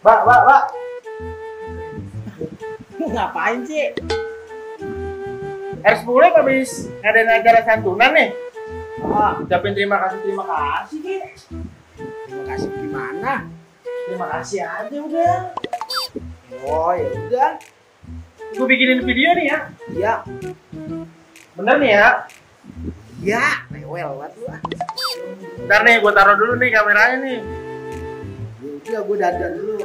Mbak. Ngapain sih? R10 habis ngadain acara santunan nih. Ucapin terima kasih Ki. Terima kasih gimana? Terima kasih aja udah. Oh ya udah. Gue bikinin video nih ya. Iya. Bener nih ya. Ya, rewel banget lu. Ntar nih gue taruh dulu nih kameranya nih. Ya gue dandan dulu.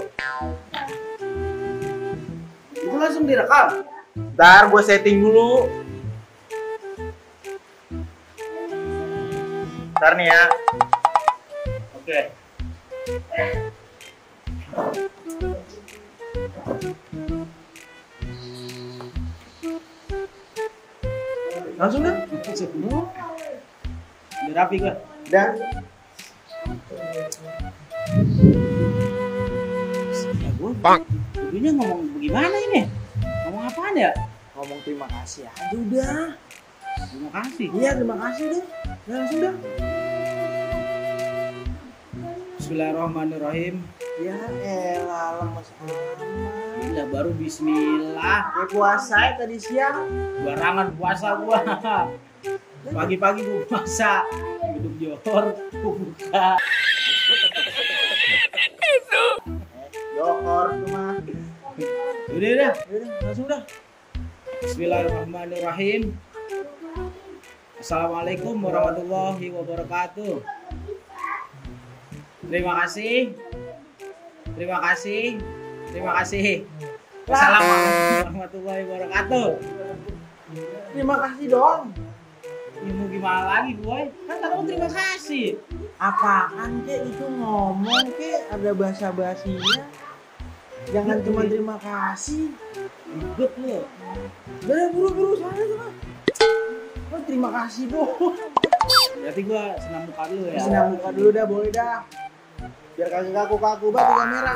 Itu langsung direkam. Ntar gue setting dulu. Ntar nih ya. Oke. Langsung dah. Udah rapi gua. Udah. Ya gua. Dulunya ngomong bagaimana ini? Ngomong apaan ya? Ngomong terima kasih aja udah. Terima kasih. Iya terima kasih deh. Ya langsung dah. Bismillahirrahmanirrahim. Ya elah lemes amat. Udah baru bismillah. Kayak puasa ya tadi siang. Barangan puasa gua. Pagi-pagi gua puasa. Hidup johor gua buka. Johor cuma. Udah. Langsung dah. Bismillahirrahmanirrahim. Assalamualaikum warahmatullahi wabarakatuh. Terima kasih. Assalamualaikum warahmatullahi wabarakatuh. Terima kasih dong. Ya mau gimana lagi boy? Kan kamu terima kasih. Apaan kek itu ngomong kek ada basa-basinya. Jangan cuma terima kasih. Ribet lu. Udah buru-buru sana tuh. Oh, terima kasih dong. Berarti gua senam muka dulu ya. Senam muka dulu dah, boleh dah. Biar kaki kaku banget di kamera.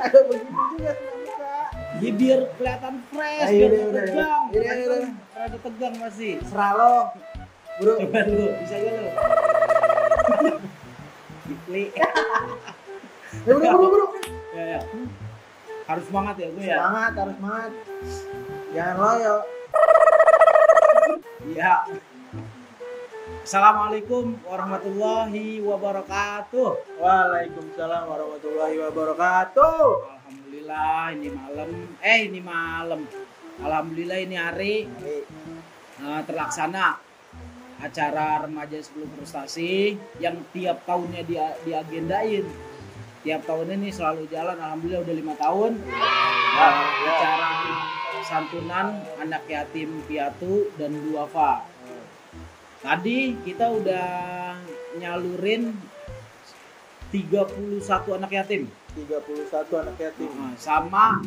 Ada begitu juga senam muka. Ya biar kelihatan fresh, Ayo, biar udah. tegang. Udah. Rada tegang masih. Serah lo. Bro. Coba lu, bisa gak lu? Gipli. Buru. Ya. Harus semangat ya gue ya. Harus semangat. Jangan loyo. Iya. Assalamualaikum warahmatullahi wabarakatuh. Waalaikumsalam warahmatullahi wabarakatuh. Alhamdulillah ini malam. Alhamdulillah ini hari terlaksana acara remaja sebelum frustasi yang tiap tahunnya diagendain. Tiap tahun ini selalu jalan. Alhamdulillah udah 5 tahun. Acara santunan anak yatim piatu dan duafa. Tadi kita udah nyalurin 31 anak yatim. 31 anak yatim. Sama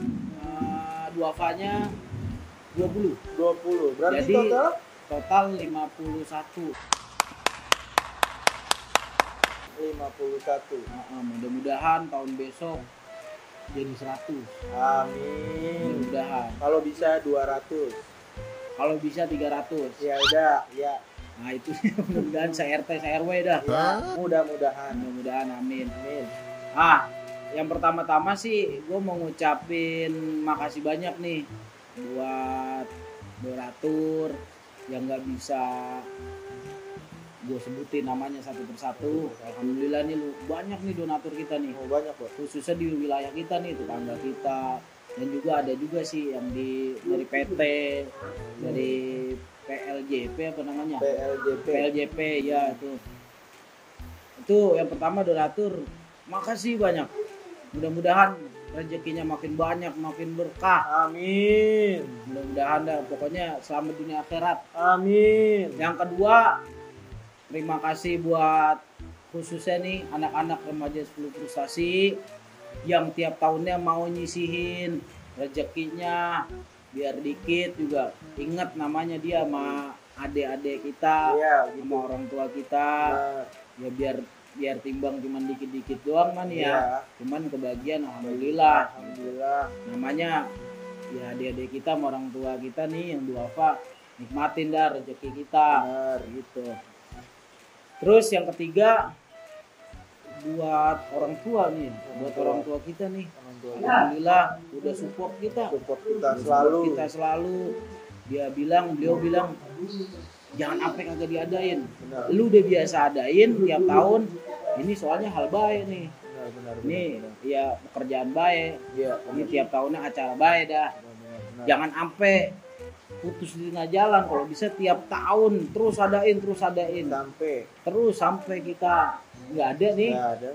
duafanya 20. Berarti Jadi total 51. Mudah-mudahan tahun besok jadi 100. Amin. Mudah-mudahan. Kalau bisa 200. Kalau bisa 300. Ya udah, ya. Nah itu mudah-mudahan se-RT se-RW dah. Ya, mudah-mudahan. Mudah-mudahan amin. Amin. Yang pertama-tama sih gue mau ngucapin makasih banyak nih buat donatur yang nggak bisa gue sebutin namanya satu persatu. Alhamdulillah nih banyak nih donatur kita nih. Oh, banyak kok. Khususnya di wilayah kita nih, tetangga kita. Dan juga ada juga sih yang dari PT, dari PLJP apa namanya? PLJP ya itu. Itu yang pertama donatur. Makasih banyak. Mudah-mudahan rezekinya makin banyak, makin berkah. Amin. Mudah-mudahan dah pokoknya selamat dunia akhirat. Amin. Yang kedua, terima kasih buat khususnya nih anak-anak remaja sebelum frustasi yang tiap tahunnya mau nyisihin rezekinya biar dikit juga ingat namanya dia sama adik-adik kita, ya, gitu. Sama orang tua kita. Ya biar timbang cuman dikit-dikit doang man ya. Cuman kebagian alhamdulillah. Namanya ya adik-adik kita sama orang tua kita nih yang duafa, nikmatin dah rezeki kita. Gitu. Terus yang ketiga buat orang tua nih, buat orang tua kita nih. Alhamdulillah udah support kita selalu. Beliau bilang jangan sampai kagak diadain. Benar. Lu udah biasa adain tiap tahun. Ini soalnya hal baik nih. Benar. Ini ya pekerjaan baik. Iya. Ini tiap tahunnya acara baik dah. Benar. Jangan sampai putus di tengah jalan. Kalau bisa tiap tahun terus adain sampai kita nggak ada nih. Nggak ada.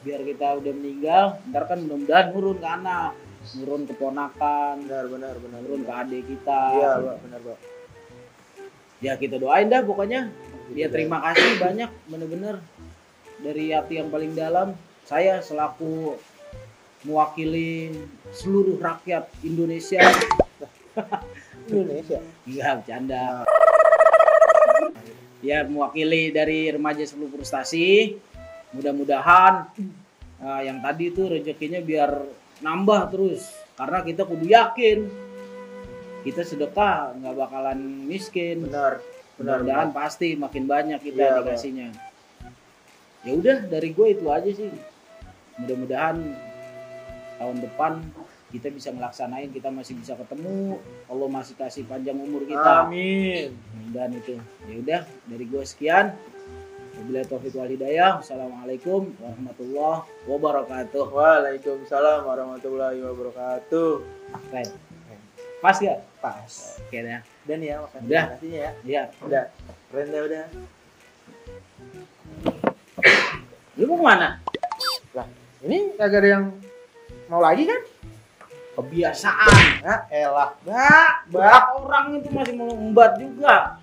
Biar kita udah meninggal, ntar kan mudah-mudahan nurun ke anak, nurun ke ponakan, Benar. nurun ke adik kita. Iya, Pak, benar, Pak. Ya kita doain dah pokoknya. Ya terima kasih banyak bener-bener dari hati yang paling dalam. Saya selaku mewakili seluruh rakyat Indonesia. Iya, bercanda. Ya mewakili dari remaja sebelum frustasi. Mudah-mudahan yang tadi itu rezekinya biar nambah terus. Karena kita kudu yakin kita sedekah nggak bakalan miskin. Benar. Mudah-mudahan pasti makin banyak kita Iya, dikasihnya. Ya udah dari gue itu aja sih. Mudah-mudahan tahun depan kita bisa ngelaksanain, kita masih bisa ketemu, Allah masih kasih panjang umur kita. Amin. Dan itu. Ya udah dari gue sekian. Wabillahi taufiq wal hidayah. Assalamualaikum warahmatullahi wabarakatuh. Waalaikumsalam warahmatullahi wabarakatuh. Keren. Pas ya? Pas. Oke dah. Dan ya, makasih. Udah. Makasihnya ya. Iya. Udah. Keren dah udah. Lu mau kemana? Lah, ini kagak ada yang mau lagi kan? Kebiasaan. Ah, elah. Bak orang itu masih mau ngembat juga.